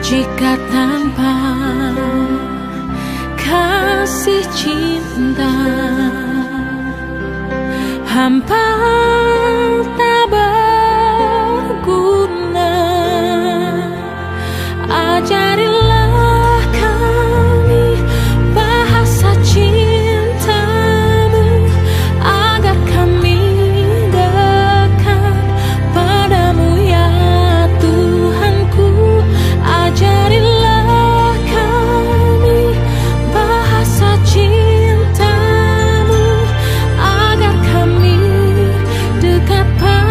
Jika tanpa kasih cinta, hampa tak berguna. Ajarilah kami bahasa cintamu, agar kami dekat padamu ya Tuhanku. Ajarilah kami bahasa cintamu, agar kami dekat padamu.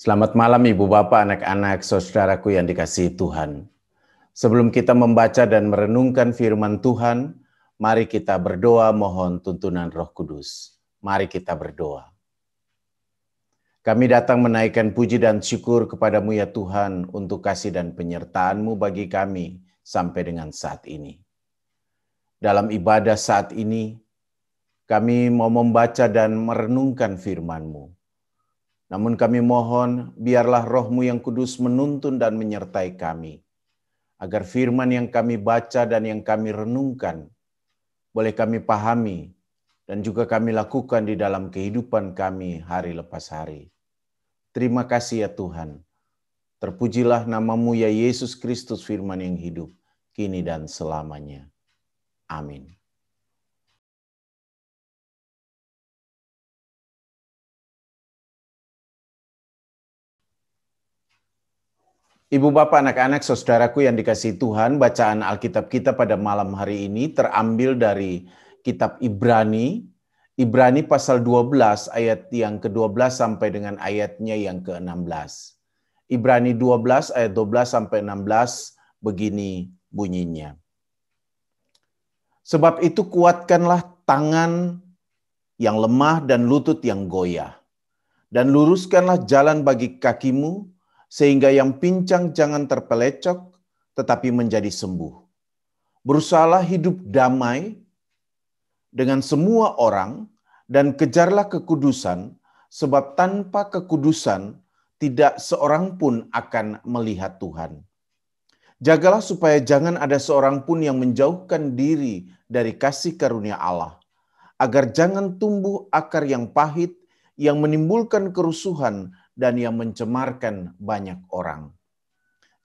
Selamat malam Ibu Bapak, anak-anak, saudaraku yang dikasihi Tuhan. Sebelum kita membaca dan merenungkan firman Tuhan, mari kita berdoa mohon tuntunan Roh Kudus. Mari kita berdoa. Kami datang menaikkan puji dan syukur kepadamu ya Tuhan untuk kasih dan penyertaan-Mu bagi kami sampai dengan saat ini. Dalam ibadah saat ini, kami mau membaca dan merenungkan firman-Mu. Namun kami mohon, biarlah Roh-Mu yang kudus menuntun dan menyertai kami, agar firman yang kami baca dan yang kami renungkan, boleh kami pahami dan juga kami lakukan di dalam kehidupan kami hari lepas hari. Terima kasih ya Tuhan. Terpujilah nama-Mu ya Yesus Kristus, firman yang hidup, kini dan selamanya. Amin. Ibu Bapak, anak-anak, saudaraku yang dikasihi Tuhan, bacaan Alkitab kita pada malam hari ini terambil dari kitab Ibrani, Ibrani pasal 12 ayat yang ke-12 sampai dengan ayatnya yang ke-16. Ibrani 12 ayat 12 sampai 16 begini bunyinya. Sebab itu kuatkanlah tangan yang lemah dan lutut yang goyah, dan luruskanlah jalan bagi kakimu, sehingga yang pincang jangan terpelecok, tetapi menjadi sembuh. Berusahalah hidup damai dengan semua orang, dan kejarlah kekudusan, sebab tanpa kekudusan tidak seorang pun akan melihat Tuhan. Jagalah supaya jangan ada seorang pun yang menjauhkan diri dari kasih karunia Allah, agar jangan tumbuh akar yang pahit, yang menimbulkan kerusuhan, dan yang mencemarkan banyak orang.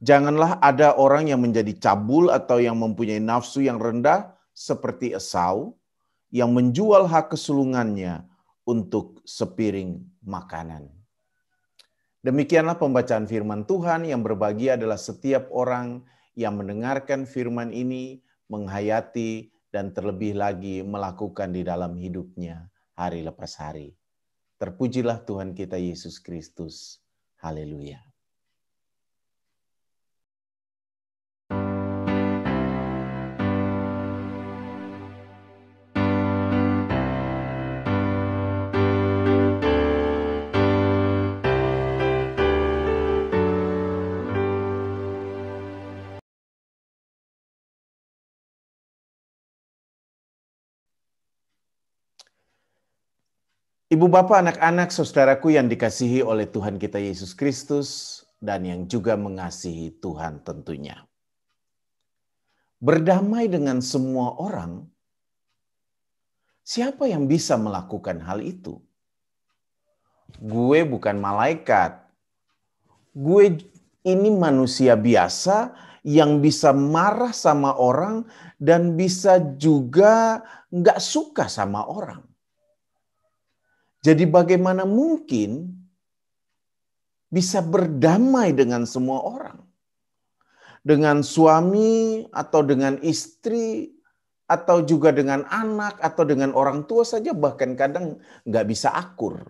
Janganlah ada orang yang menjadi cabul atau yang mempunyai nafsu yang rendah seperti Esau, yang menjual hak kesulungannya untuk sepiring makanan. Demikianlah pembacaan firman Tuhan. Yang berbahagia adalah setiap orang yang mendengarkan firman ini, menghayati, dan terlebih lagi melakukan di dalam hidupnya hari lepas hari. Terpujilah Tuhan kita Yesus Kristus. Haleluya. Ibu Bapak, anak-anak, saudaraku yang dikasihi oleh Tuhan kita Yesus Kristus dan yang juga mengasihi Tuhan tentunya. Berdamai dengan semua orang, siapa yang bisa melakukan hal itu? Gue bukan malaikat. Gue ini manusia biasa yang bisa marah sama orang dan bisa juga nggak suka sama orang. Jadi bagaimana mungkin bisa berdamai dengan semua orang? Dengan suami atau dengan istri atau juga dengan anak atau dengan orang tua saja bahkan kadang nggak bisa akur.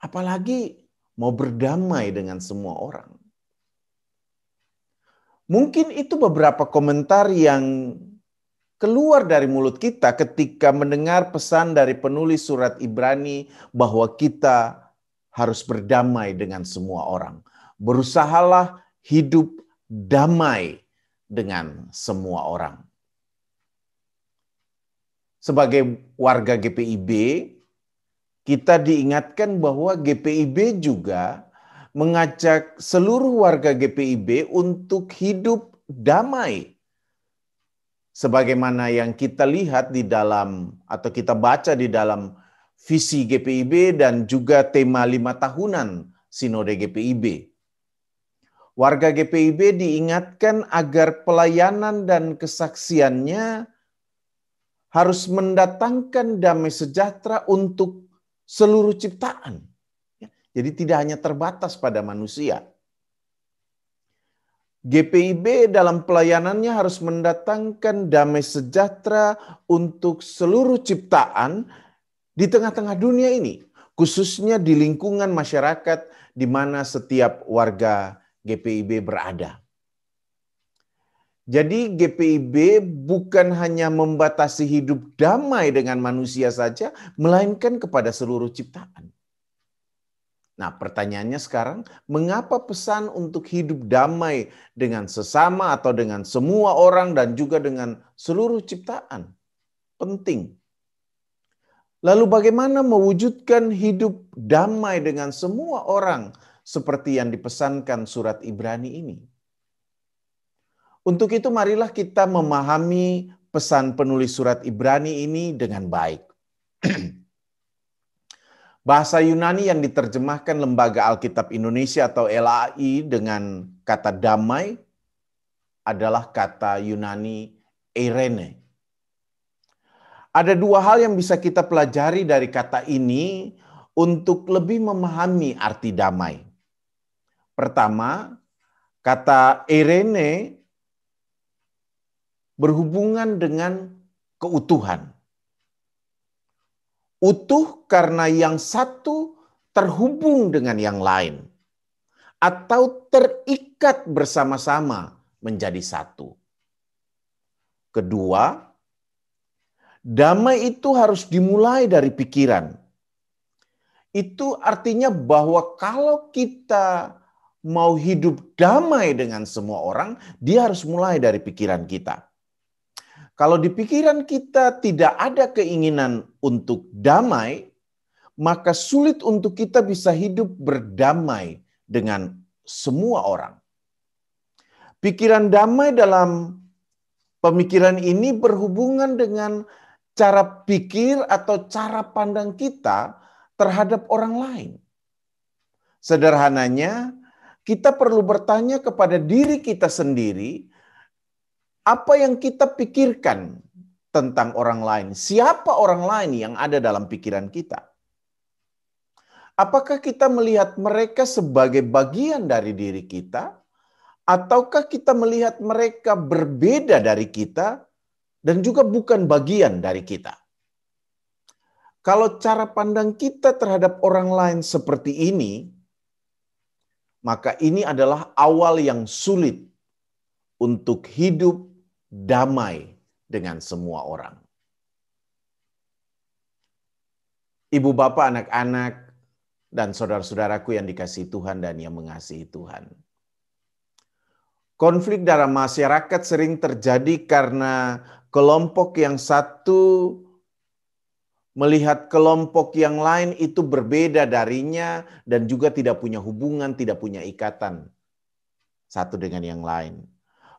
Apalagi mau berdamai dengan semua orang. Mungkin itu beberapa komentar yang keluar dari mulut kita ketika mendengar pesan dari penulis surat Ibrani bahwa kita harus berdamai dengan semua orang. Berusahalah hidup damai dengan semua orang. Sebagai warga GPIB, kita diingatkan bahwa GPIB juga mengajak seluruh warga GPIB untuk hidup damai. Sebagaimana yang kita lihat di dalam atau kita baca di dalam visi GPIB dan juga tema 5 tahunan Sinode GPIB. Warga GPIB diingatkan agar pelayanan dan kesaksiannya harus mendatangkan damai sejahtera untuk seluruh ciptaan. Jadi tidak hanya terbatas pada manusia. GPIB dalam pelayanannya harus mendatangkan damai sejahtera untuk seluruh ciptaan di tengah-tengah dunia ini. khususnya di lingkungan masyarakat di mana setiap warga GPIB berada. Jadi GPIB bukan hanya membatasi hidup damai dengan manusia saja, melainkan kepada seluruh ciptaan. Nah, pertanyaannya sekarang, mengapa pesan untuk hidup damai dengan sesama atau dengan semua orang dan juga dengan seluruh ciptaan penting? Lalu bagaimana mewujudkan hidup damai dengan semua orang seperti yang dipesankan surat Ibrani ini? Untuk itu marilah kita memahami pesan penulis surat Ibrani ini dengan baik. Bahasa Yunani yang diterjemahkan Lembaga Alkitab Indonesia atau LAI dengan kata damai adalah kata Yunani eirene. Ada dua hal yang bisa kita pelajari dari kata ini untuk lebih memahami arti damai. Pertama, kata eirene berhubungan dengan keutuhan. Utuh karena yang satu terhubung dengan yang lain. Atau terikat bersama-sama menjadi satu. Kedua, damai itu harus dimulai dari pikiran. Itu artinya bahwa kalau kita mau hidup damai dengan semua orang, dia harus mulai dari pikiran kita. Kalau di pikiran kita tidak ada keinginan untuk damai, maka sulit untuk kita bisa hidup berdamai dengan semua orang. Pikiran damai dalam pemikiran ini berhubungan dengan cara pikir atau cara pandang kita terhadap orang lain. Sederhananya, kita perlu bertanya kepada diri kita sendiri, apa yang kita pikirkan tentang orang lain? Siapa orang lain yang ada dalam pikiran kita? Apakah kita melihat mereka sebagai bagian dari diri kita? Ataukah kita melihat mereka berbeda dari kita dan juga bukan bagian dari kita? Kalau cara pandang kita terhadap orang lain seperti ini, maka ini adalah awal yang sulit untuk hidup damai dengan semua orang. Ibu bapak, anak-anak, dan saudara-saudaraku yang dikasihi Tuhan dan yang mengasihi Tuhan. Konflik dalam masyarakat sering terjadi karena kelompok yang satu melihat kelompok yang lain itu berbeda darinya dan juga tidak punya hubungan, tidak punya ikatan satu dengan yang lain.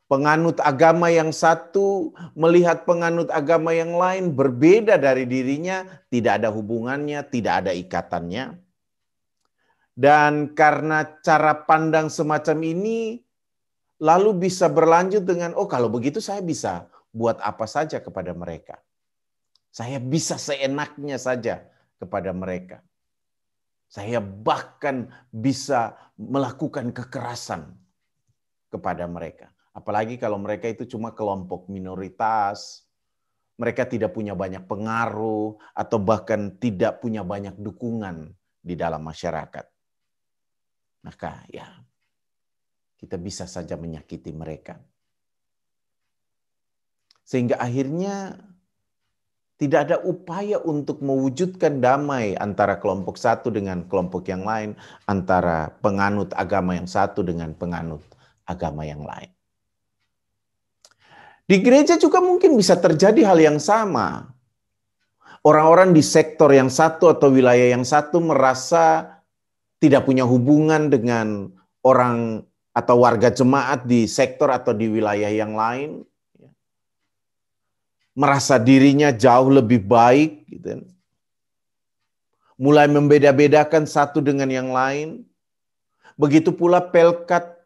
Penganut agama yang satu melihat penganut agama yang lain berbeda dari dirinya, tidak ada hubungannya, tidak ada ikatannya. Dan karena cara pandang semacam ini, lalu bisa berlanjut dengan, oh kalau begitu saya bisa buat apa saja kepada mereka. Saya bisa seenaknya saja kepada mereka. Saya bahkan bisa melakukan kekerasan kepada mereka. Apalagi kalau mereka itu cuma kelompok minoritas, mereka tidak punya banyak pengaruh, atau bahkan tidak punya banyak dukungan di dalam masyarakat. Maka ya, kita bisa saja menyakiti mereka. Sehingga akhirnya tidak ada upaya untuk mewujudkan damai antara kelompok satu dengan kelompok yang lain, antara penganut agama yang satu dengan penganut agama yang lain. Di gereja juga mungkin bisa terjadi hal yang sama. Orang-orang di sektor yang satu atau wilayah yang satu merasa tidak punya hubungan dengan orang atau warga jemaat di sektor atau di wilayah yang lain. Merasa dirinya jauh lebih baik. Gitu. Mulai membeda-bedakan satu dengan yang lain. Begitu pula pelkat.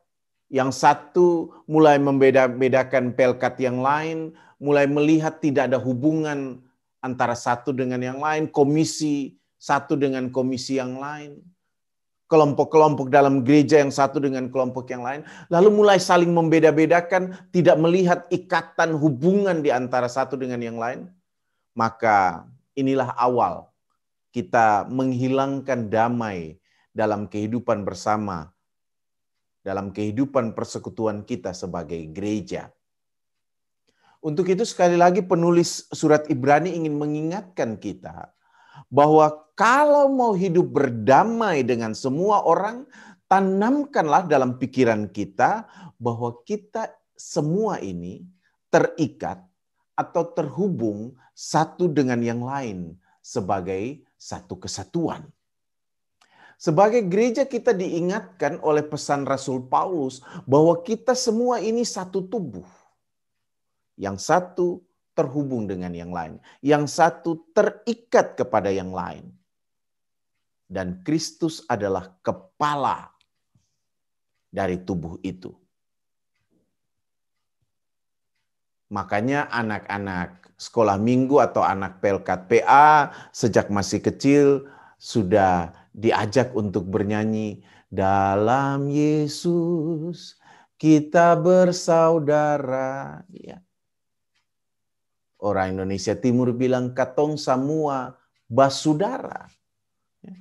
Yang satu mulai membeda-bedakan pelkat yang lain, mulai melihat tidak ada hubungan antara satu dengan yang lain, komisi satu dengan komisi yang lain, kelompok-kelompok dalam gereja yang satu dengan kelompok yang lain, lalu mulai saling membeda-bedakan, tidak melihat ikatan hubungan di antara satu dengan yang lain, maka inilah awal kita menghilangkan damai dalam kehidupan bersama, dalam kehidupan persekutuan kita sebagai gereja. Untuk itu sekali lagi penulis surat Ibrani ingin mengingatkan kita bahwa kalau mau hidup berdamai dengan semua orang, tanamkanlah dalam pikiran kita bahwa kita semua ini terikat atau terhubung satu dengan yang lain sebagai satu kesatuan. Sebagai gereja kita diingatkan oleh pesan Rasul Paulus bahwa kita semua ini satu tubuh. Yang satu terhubung dengan yang lain. Yang satu terikat kepada yang lain. Dan Kristus adalah kepala dari tubuh itu. Makanya anak-anak sekolah minggu atau anak Pelkat PA sejak masih kecil sudah diajak untuk bernyanyi, dalam Yesus kita bersaudara. Ya. Orang Indonesia Timur bilang katong semua basudara. Ya.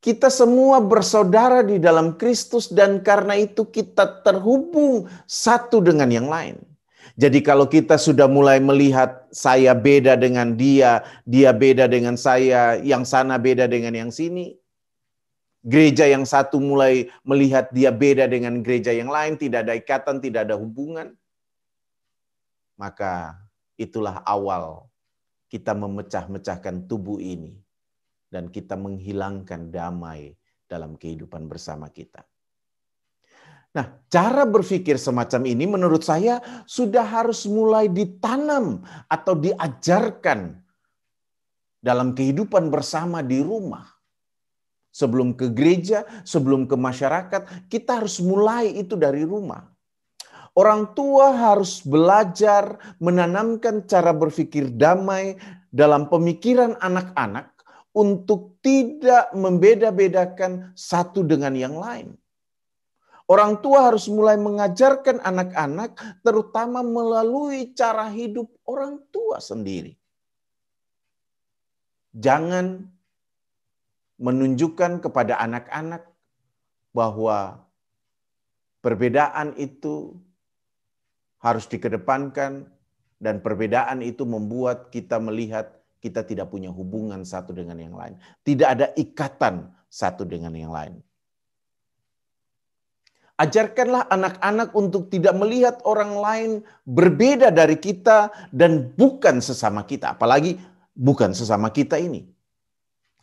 Kita semua bersaudara di dalam Kristus dan karena itu kita terhubung satu dengan yang lain. Jadi kalau kita sudah mulai melihat saya beda dengan dia, dia beda dengan saya, yang sana beda dengan yang sini. Gereja yang satu mulai melihat dia beda dengan gereja yang lain, tidak ada ikatan, tidak ada hubungan. Maka itulah awal kita memecah-mecahkan tubuh ini. Dan kita menghilangkan damai dalam kehidupan bersama kita. Nah, cara berpikir semacam ini menurut saya sudah harus mulai ditanam atau diajarkan dalam kehidupan bersama di rumah. Sebelum ke gereja, sebelum ke masyarakat, kita harus mulai itu dari rumah. Orang tua harus belajar menanamkan cara berpikir damai dalam pemikiran anak-anak untuk tidak membeda-bedakan satu dengan yang lain. Orang tua harus mulai mengajarkan anak-anak terutama melalui cara hidup orang tua sendiri. Jangan menunjukkan kepada anak-anak bahwa perbedaan itu harus dikedepankan dan perbedaan itu membuat kita melihat kita tidak punya hubungan satu dengan yang lain. Tidak ada ikatan satu dengan yang lain. Ajarkanlah anak-anak untuk tidak melihat orang lain berbeda dari kita dan bukan sesama kita. Apalagi bukan sesama kita ini.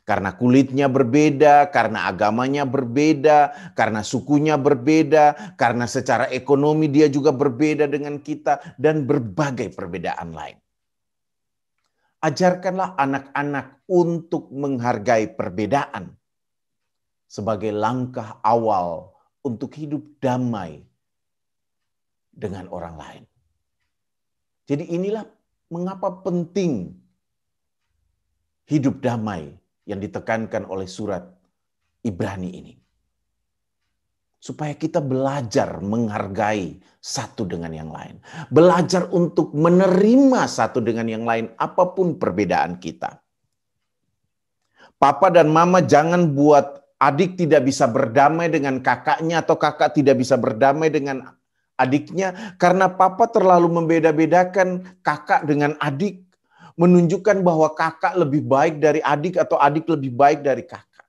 Karena kulitnya berbeda, karena agamanya berbeda, karena sukunya berbeda, karena secara ekonomi dia juga berbeda dengan kita, dan berbagai perbedaan lain. Ajarkanlah anak-anak untuk menghargai perbedaan sebagai langkah awal untuk hidup damai dengan orang lain. Jadi inilah mengapa penting hidup damai yang ditekankan oleh surat Ibrani ini. Supaya kita belajar menghargai satu dengan yang lain. Belajar untuk menerima satu dengan yang lain apapun perbedaan kita. Papa dan mama jangan buat adik tidak bisa berdamai dengan kakaknya atau kakak tidak bisa berdamai dengan adiknya karena papa terlalu membeda-bedakan kakak dengan adik, menunjukkan bahwa kakak lebih baik dari adik atau adik lebih baik dari kakak.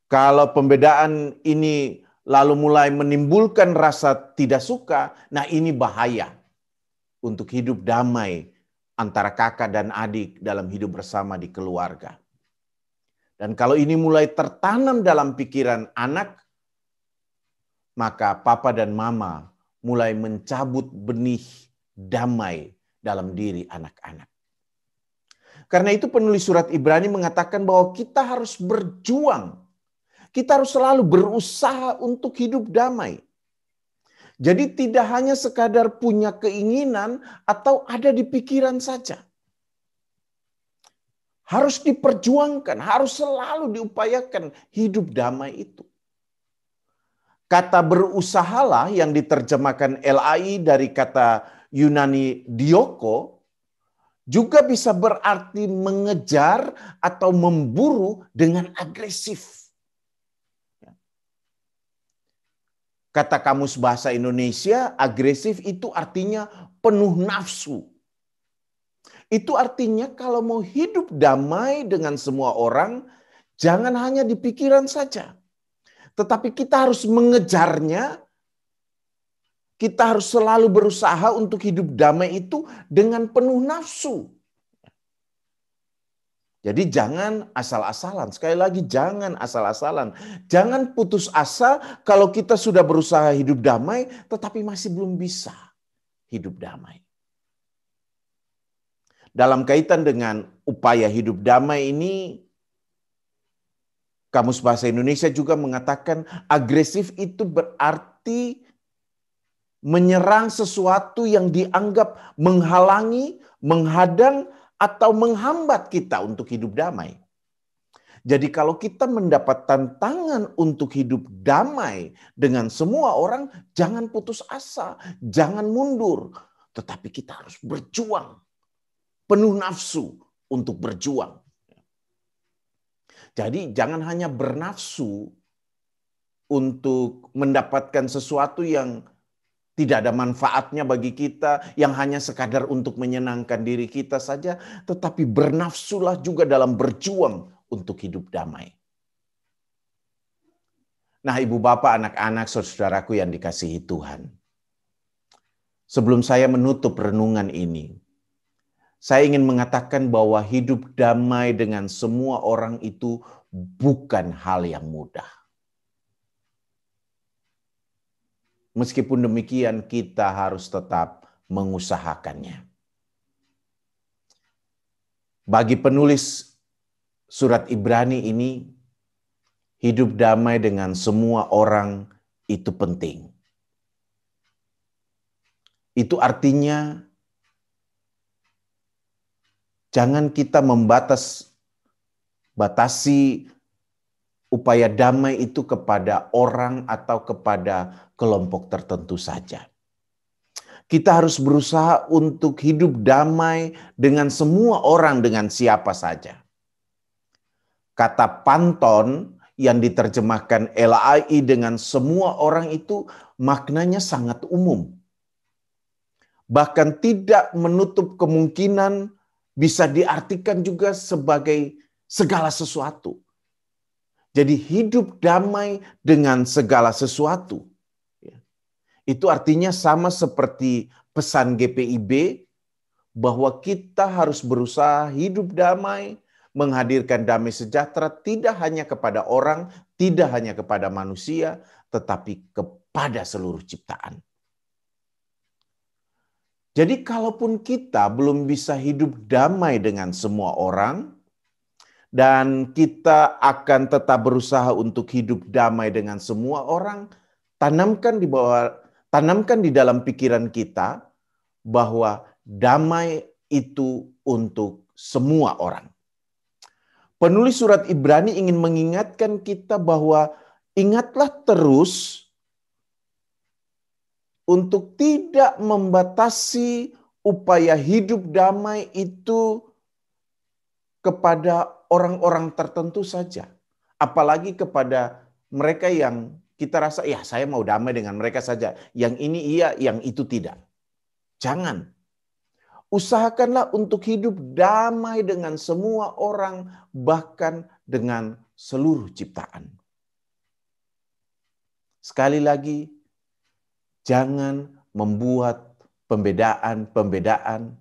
Kalau pembedaan ini lalu mulai menimbulkan rasa tidak suka, nah ini bahaya untuk hidup damai antara kakak dan adik dalam hidup bersama di keluarga. Dan kalau ini mulai tertanam dalam pikiran anak, maka papa dan mama mulai mencabut benih damai dalam diri anak-anak. Karena itu penulis surat Ibrani mengatakan bahwa kita harus berjuang. Kita harus selalu berusaha untuk hidup damai. Jadi tidak hanya sekadar punya keinginan atau ada di pikiran saja. Harus diperjuangkan, harus selalu diupayakan hidup damai itu. Kata berusahalah yang diterjemahkan LAI dari kata Yunani dioko, juga bisa berarti mengejar atau memburu dengan agresif. Kata Kamus Bahasa Indonesia, agresif itu artinya penuh nafsu. Itu artinya kalau mau hidup damai dengan semua orang, jangan hanya di pikiran saja. Tetapi kita harus mengejarnya, kita harus selalu berusaha untuk hidup damai itu dengan penuh nafsu. Jadi jangan asal-asalan. Sekali lagi jangan asal-asalan. Jangan putus asa kalau kita sudah berusaha hidup damai tetapi masih belum bisa hidup damai. Dalam kaitan dengan upaya hidup damai ini, Kamus Bahasa Indonesia juga mengatakan agresif itu berarti menyerang sesuatu yang dianggap menghalangi, menghadang, atau menghambat kita untuk hidup damai. Jadi kalau kita mendapat tantangan untuk hidup damai dengan semua orang, jangan putus asa, jangan mundur. Tetapi kita harus berjuang, penuh nafsu untuk berjuang. Jadi jangan hanya bernafsu untuk mendapatkan sesuatu yang tidak ada manfaatnya bagi kita, yang hanya sekadar untuk menyenangkan diri kita saja, tetapi bernafsulah juga dalam berjuang untuk hidup damai. Nah, ibu bapak, anak-anak, saudaraku yang dikasihi Tuhan. Sebelum saya menutup renungan ini, saya ingin mengatakan bahwa hidup damai dengan semua orang itu bukan hal yang mudah. Meskipun demikian, kita harus tetap mengusahakannya. Bagi penulis surat Ibrani ini, hidup damai dengan semua orang itu penting. Itu artinya jangan kita batasi upaya damai itu kepada orang atau kepada kelompok tertentu saja. Kita harus berusaha untuk hidup damai dengan semua orang, dengan siapa saja. Kata panton yang diterjemahkan LAI dengan semua orang itu maknanya sangat umum. Bahkan tidak menutup kemungkinan bisa diartikan juga sebagai segala sesuatu. Jadi hidup damai dengan segala sesuatu. Itu artinya sama seperti pesan GPIB bahwa kita harus berusaha hidup damai, menghadirkan damai sejahtera tidak hanya kepada orang, tidak hanya kepada manusia, tetapi kepada seluruh ciptaan. Jadi kalaupun kita belum bisa hidup damai dengan semua orang, dan kita akan tetap berusaha untuk hidup damai dengan semua orang, tanamkan di dalam pikiran kita bahwa damai itu untuk semua orang. Penulis surat Ibrani ingin mengingatkan kita bahwa ingatlah terus untuk tidak membatasi upaya hidup damai itu kepada orang-orang tertentu saja. Apalagi kepada mereka yang kita rasa, ya saya mau damai dengan mereka saja. Yang ini iya, yang itu tidak. Jangan. Usahakanlah untuk hidup damai dengan semua orang, bahkan dengan seluruh ciptaan. Sekali lagi, jangan membuat pembedaan-pembedaan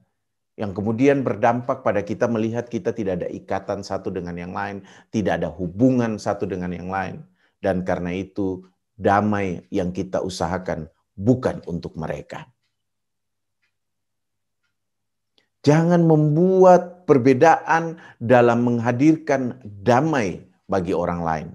yang kemudian berdampak pada kita melihat kita tidak ada ikatan satu dengan yang lain, tidak ada hubungan satu dengan yang lain. Dan karena itu damai yang kita usahakan bukan untuk mereka. Jangan membuat perbedaan dalam menghadirkan damai bagi orang lain.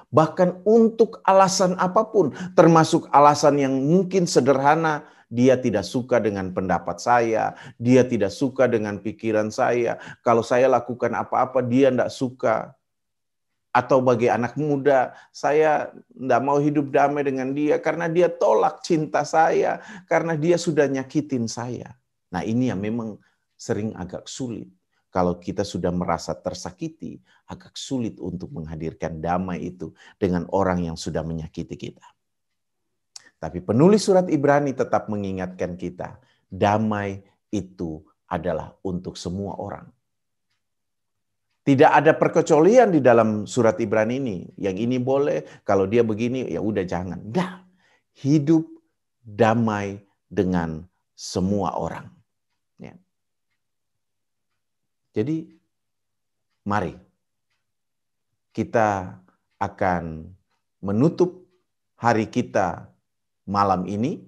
Bahkan untuk alasan apapun, termasuk alasan yang mungkin sederhana, dia tidak suka dengan pendapat saya, dia tidak suka dengan pikiran saya. Kalau saya lakukan apa-apa, dia tidak suka. Atau bagi anak muda, saya tidak mau hidup damai dengan dia karena dia tolak cinta saya, karena dia sudah nyakitin saya. Nah ini yang memang sering agak sulit. Kalau kita sudah merasa tersakiti, agak sulit untuk menghadirkan damai itu dengan orang yang sudah menyakiti kita. Tapi penulis surat Ibrani tetap mengingatkan kita, damai itu adalah untuk semua orang. Tidak ada perkecualian di dalam surat Ibrani ini. Yang ini boleh, kalau dia begini, ya udah jangan. Enggak. Hidup damai dengan semua orang. Ya. Jadi, mari kita akan menutup hari kita malam ini.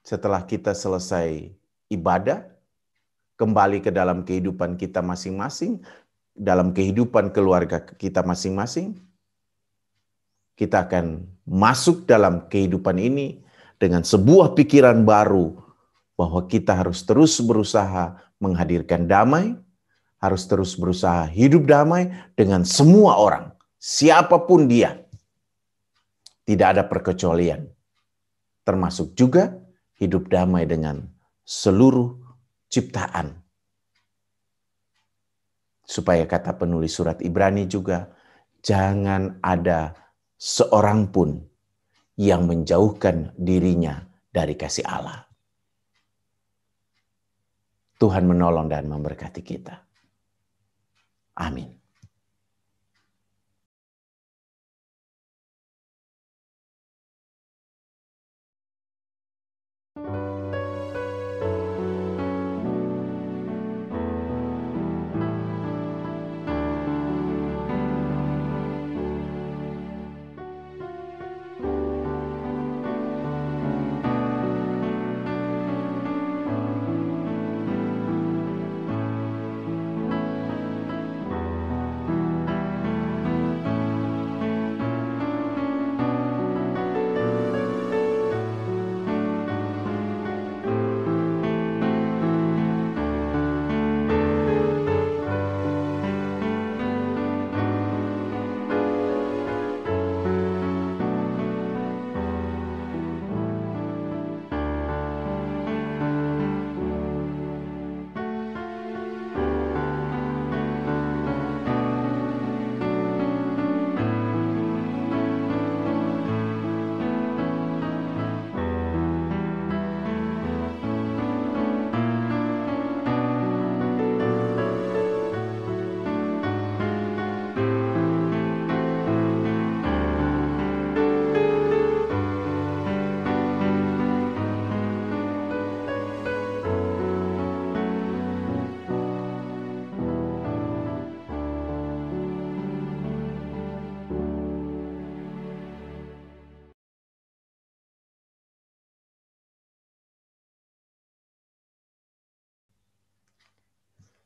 Setelah kita selesai ibadah, kembali ke dalam kehidupan kita masing-masing, dalam kehidupan keluarga kita masing-masing, kita akan masuk dalam kehidupan ini dengan sebuah pikiran baru bahwa kita harus terus berusaha menghadirkan damai, harus terus berusaha hidup damai dengan semua orang, siapapun dia. Tidak ada perkecualian, termasuk juga hidup damai dengan seluruh ciptaan. Supaya kata penulis surat Ibrani juga, jangan ada seorang pun yang menjauhkan dirinya dari kasih Allah. Tuhan menolong dan memberkati kita. Amin.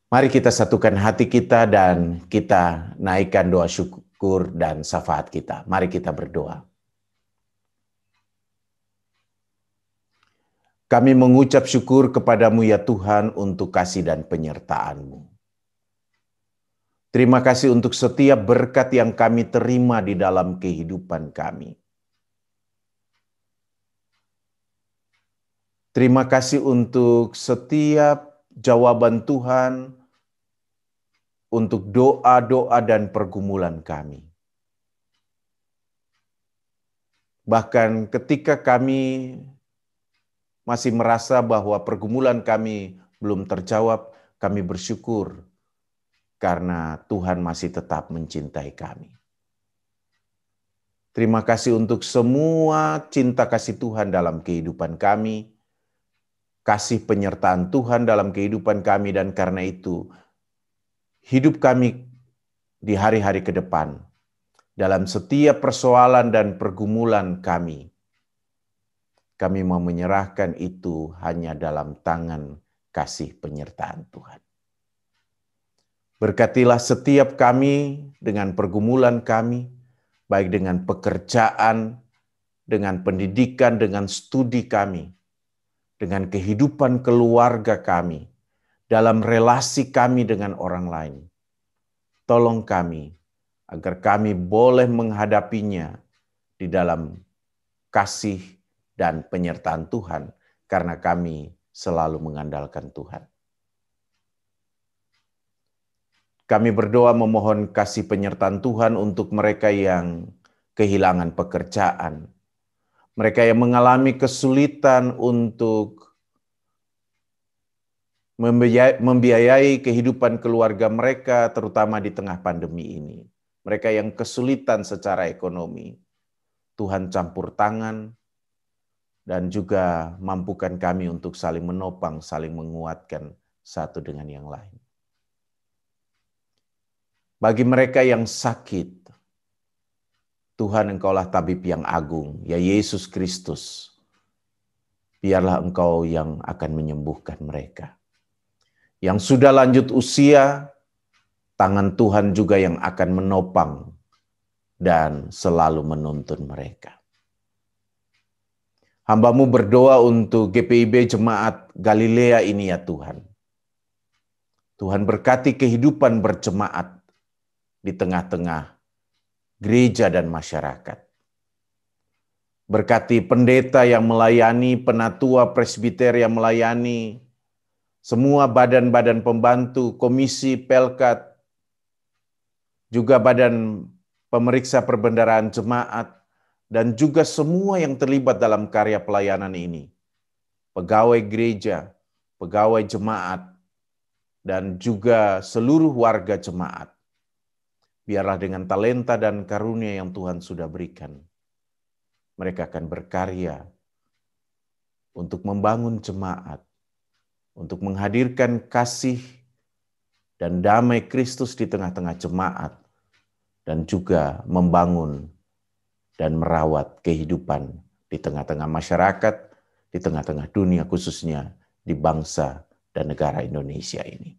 Mari kita satukan hati kita dan kita naikkan doa syukur dan syafaat kita. Mari kita berdoa. Kami mengucap syukur kepadamu ya Tuhan untuk kasih dan penyertaan-Mu. Terima kasih untuk setiap berkat yang kami terima di dalam kehidupan kami. Terima kasih untuk setiap jawaban Tuhan untuk doa-doa dan pergumulan kami. Bahkan ketika kami masih merasa bahwa pergumulan kami belum terjawab, kami bersyukur karena Tuhan masih tetap mencintai kami. Terima kasih untuk semua cinta kasih Tuhan dalam kehidupan kami, kasih penyertaan Tuhan dalam kehidupan kami, dan karena itu hidup kami di hari-hari ke depan, dalam setiap persoalan dan pergumulan kami mau menyerahkan itu hanya dalam tangan kasih penyertaan Tuhan. Berkatilah setiap kami dengan pergumulan kami, baik dengan pekerjaan, dengan pendidikan, dengan studi kami, dengan kehidupan keluarga kami, dalam relasi kami dengan orang lain. Tolong kami agar kami boleh menghadapinya di dalam kasih dan penyertaan Tuhan, karena kami selalu mengandalkan Tuhan. Kami berdoa memohon kasih penyertaan Tuhan untuk mereka yang kehilangan pekerjaan, mereka yang mengalami kesulitan untuk membiayai kehidupan keluarga mereka, terutama di tengah pandemi ini. Mereka yang kesulitan secara ekonomi, Tuhan campur tangan, dan juga mampukan kami untuk saling menopang, saling menguatkan satu dengan yang lain. Bagi mereka yang sakit, Tuhan, Engkaulah tabib yang agung, ya Yesus Kristus. Biarlah Engkau yang akan menyembuhkan mereka. Yang sudah lanjut usia, tangan Tuhan juga yang akan menopang dan selalu menuntun mereka. Hamba-Mu berdoa untuk GPIB Jemaat Galilea ini ya Tuhan. Tuhan berkati kehidupan berjemaat di tengah-tengah gereja dan masyarakat. Berkati pendeta yang melayani, penatua presbiter yang melayani, semua badan-badan pembantu, komisi pelkat, juga badan pemeriksa perbendaharaan jemaat, dan juga semua yang terlibat dalam karya pelayanan ini. Pegawai gereja, pegawai jemaat, dan juga seluruh warga jemaat. Biarlah dengan talenta dan karunia yang Tuhan sudah berikan, mereka akan berkarya untuk membangun jemaat, untuk menghadirkan kasih dan damai Kristus di tengah-tengah jemaat, dan juga membangun dan merawat kehidupan di tengah-tengah masyarakat, di tengah-tengah dunia, khususnya di bangsa dan negara Indonesia ini.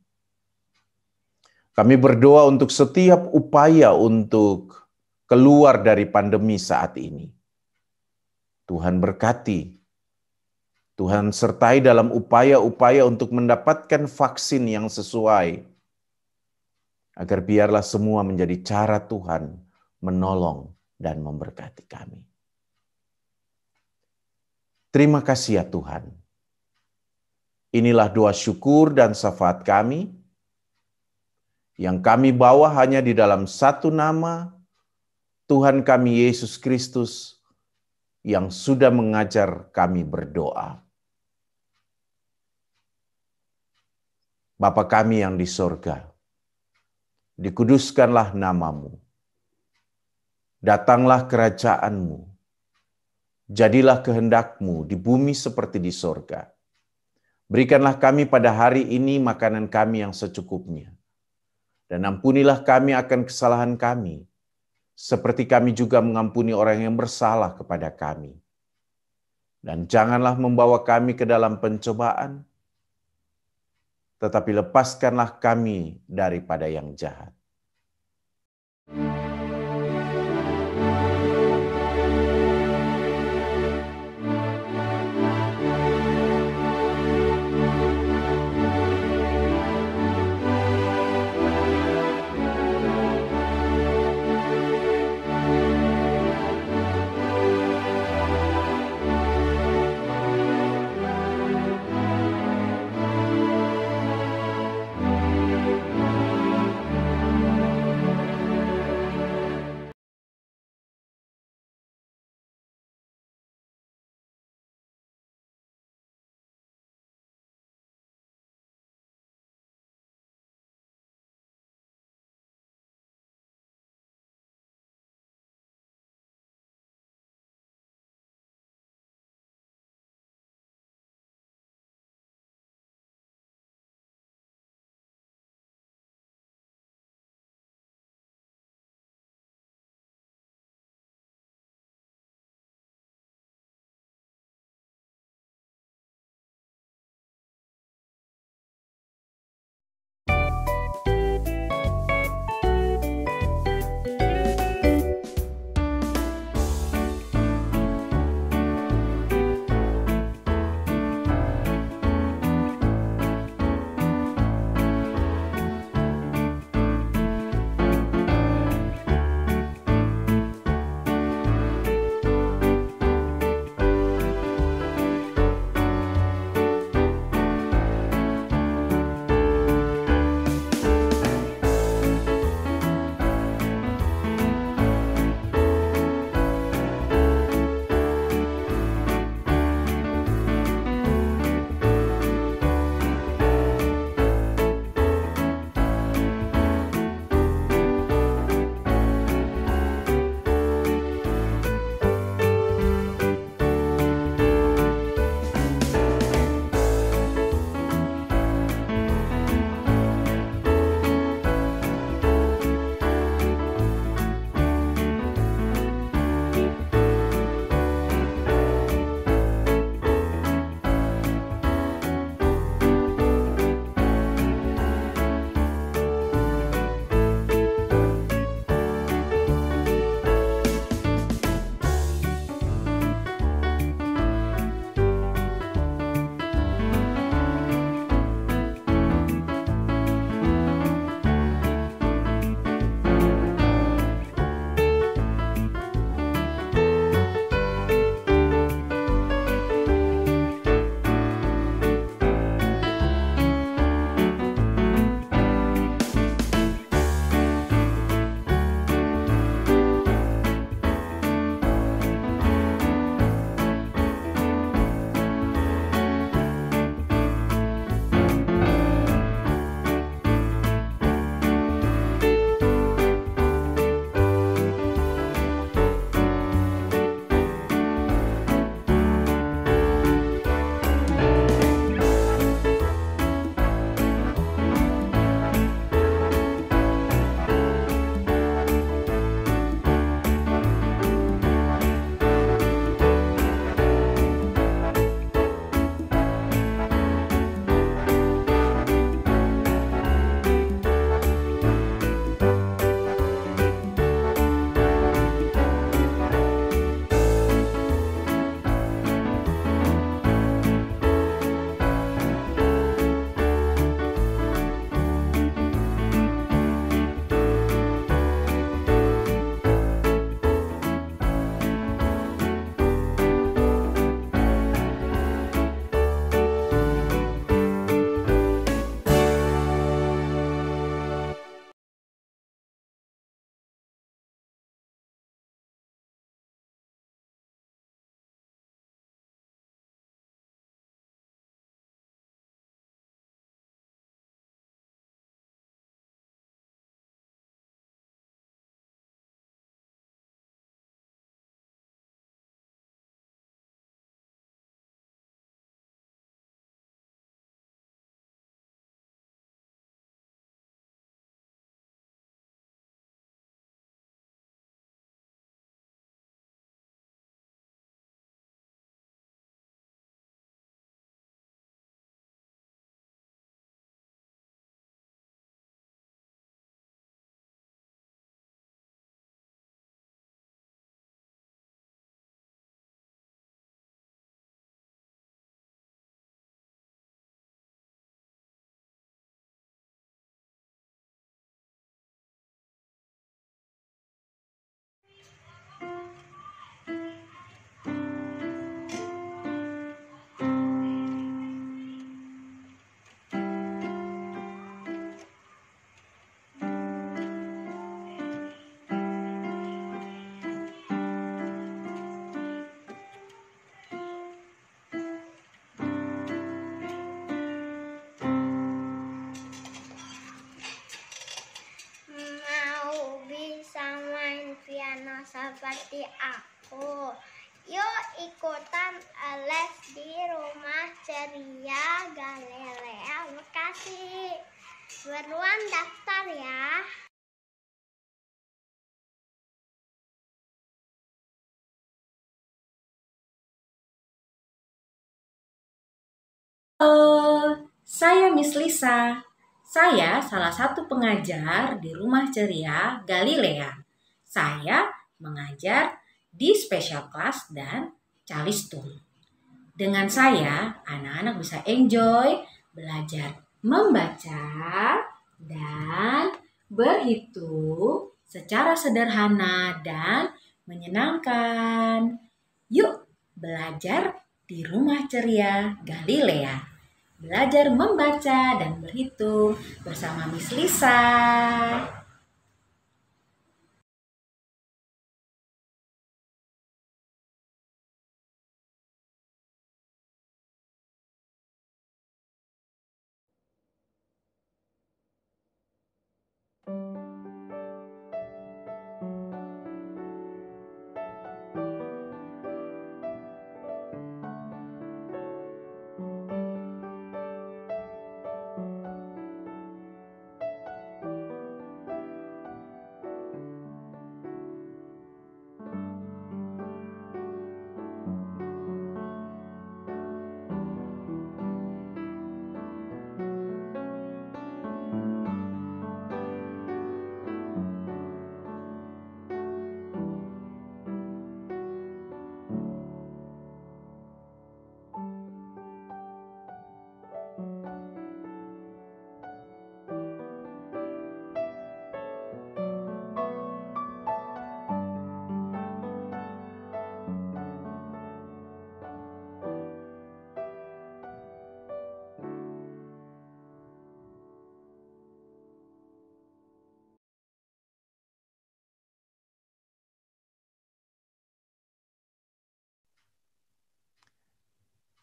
Kami berdoa untuk setiap upaya untuk keluar dari pandemi saat ini. Tuhan berkati, Tuhan sertai dalam upaya-upaya untuk mendapatkan vaksin yang sesuai, agar biarlah semua menjadi cara Tuhan menolong dan memberkati kami. Terima kasih ya Tuhan. Inilah doa syukur dan syafaat kami, yang kami bawa hanya di dalam satu nama, Tuhan kami Yesus Kristus, yang sudah mengajar kami berdoa. Bapa kami yang di sorga, dikuduskanlah namamu. Datanglah kerajaan-Mu. Jadilah kehendak-Mu di bumi seperti di sorga. Berikanlah kami pada hari ini makanan kami yang secukupnya. Dan ampunilah kami akan kesalahan kami, seperti kami juga mengampuni orang yang bersalah kepada kami. Dan janganlah membawa kami ke dalam pencobaan, tetapi lepaskanlah kami daripada yang jahat. aku. Yuk ikutan les di Rumah Ceria Galilea Bekasi. Buruan daftar ya. Halo, saya Miss Lisa. Saya salah satu pengajar di Rumah Ceria Galilea. Saya mengajar di special class dan Calistung. Dengan saya, anak-anak bisa enjoy belajar membaca dan berhitung secara sederhana dan menyenangkan. Yuk belajar di Rumah Ceria Galilea. Belajar membaca dan berhitung bersama Miss Lisa.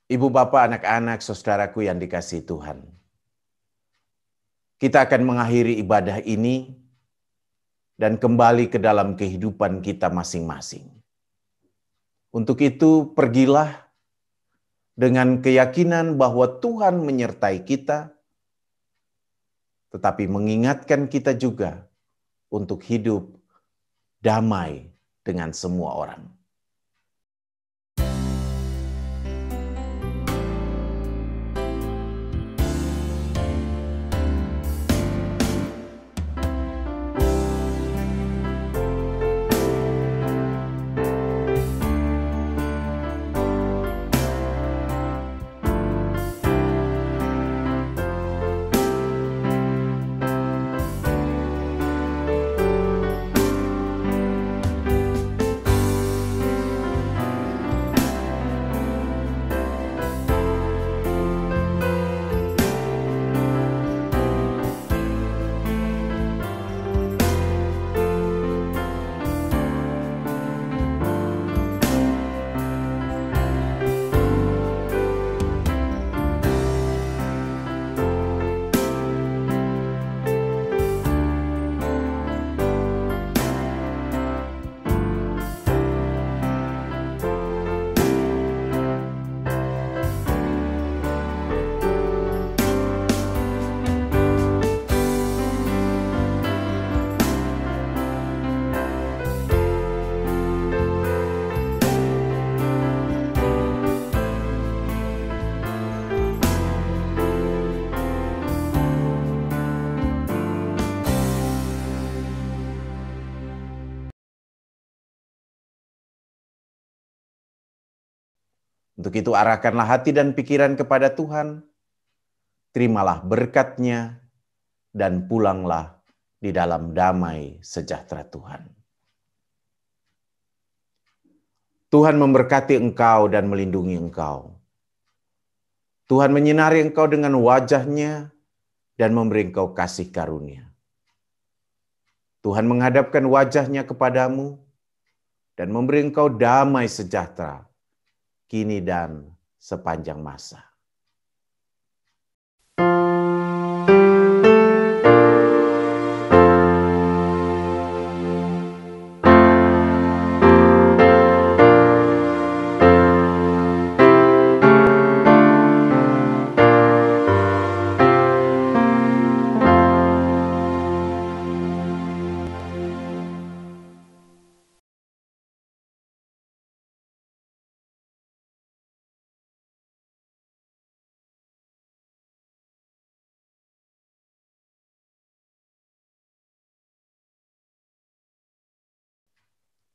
Ibu, bapak, anak-anak, saudaraku yang dikasihi Tuhan. Kita akan mengakhiri ibadah ini dan kembali ke dalam kehidupan kita masing-masing. Untuk itu, pergilah dengan keyakinan bahwa Tuhan menyertai kita, tetapi mengingatkan kita juga untuk hidup damai dengan semua orang. Untuk itu arahkanlah hati dan pikiran kepada Tuhan, terimalah berkat-Nya, dan pulanglah di dalam damai sejahtera Tuhan. Tuhan memberkati engkau dan melindungi engkau. Tuhan menyinari engkau dengan wajah-Nya dan memberi engkau kasih karunia. Tuhan menghadapkan wajah-Nya kepadamu dan memberi engkau damai sejahtera, kini dan sepanjang masa.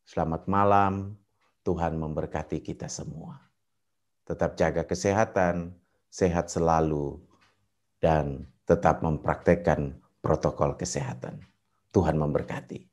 Selamat malam, Tuhan memberkati kita semua. Tetap jaga kesehatan, sehat selalu, dan tetap mempraktekkan protokol kesehatan. Tuhan memberkati.